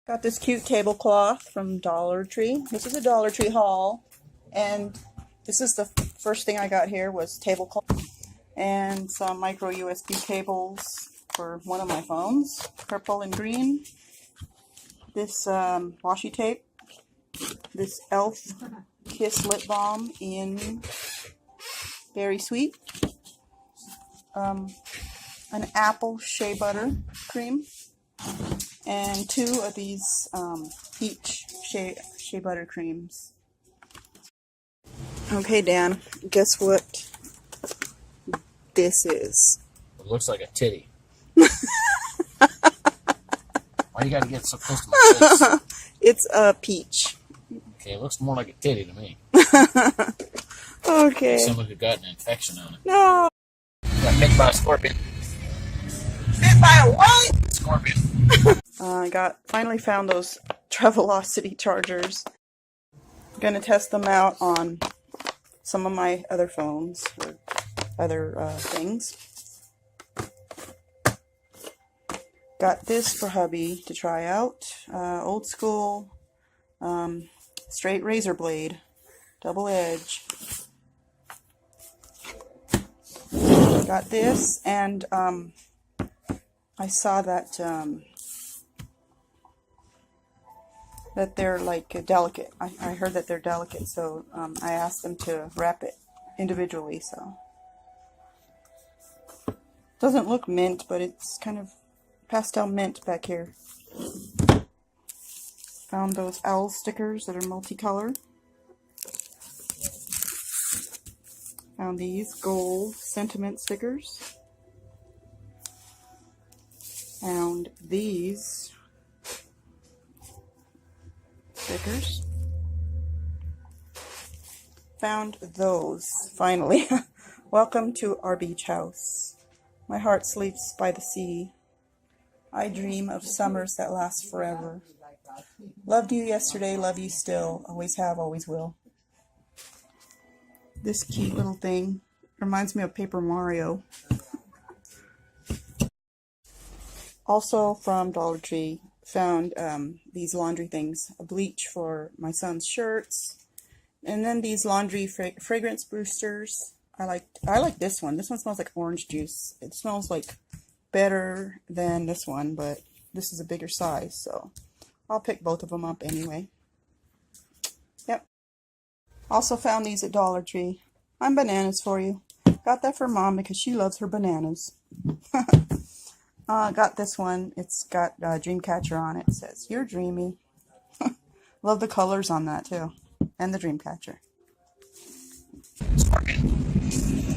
Got this cute tablecloth from Dollar Tree. This is a Dollar Tree haul, and this is the first thing I got here was tablecloth and some micro USB cables for one of my phones, purple and green. This washi tape, this e.l.f. Kiss lip balm in Berry Sweet, an apple shea butter cream, and two of these peach shea butter creams. Okay, Dan, guess what this is? It looks like a titty. Why you gotta get so close to my face? It's a peach. Okay, it looks more like a titty to me. Okay. Someone who got an infection on it. No. Got bit by a scorpion. Bit by a what? Scorpion. I finally found those Travelocity chargers. I'm gonna test them out on some of my other phones or other things. Got this for hubby to try out. Old school straight razor blade, double edge. Got this, and I saw that that they're like delicate. I heard that they're delicate, so I asked them to wrap it individually. So doesn't look mint, but it's kind of pastel mint back here. Found those owl stickers that are multicolored. Found these gold sentiment stickers. Found these stickers. Found those, finally. Welcome to our beach house. My heart sleeps by the sea. I dream of summers that last forever. Loved you yesterday, love you still. Always have, always will. This cute little thing reminds me of Paper Mario. Also from Dollar Tree, found these laundry things. A bleach for my son's shirts. And then these laundry fragrance boosters. I like this one. This one smells like orange juice. It smells like better than this one, but this is a bigger size, so I'll pick both of them up anyway. Yep. Also found these at Dollar Tree. I'm bananas for you. Got that for Mom because she loves her bananas. Got this one. It's got Dreamcatcher on it. It says, "You're dreamy." Love the colors on that too. And the Dreamcatcher. Scorpion.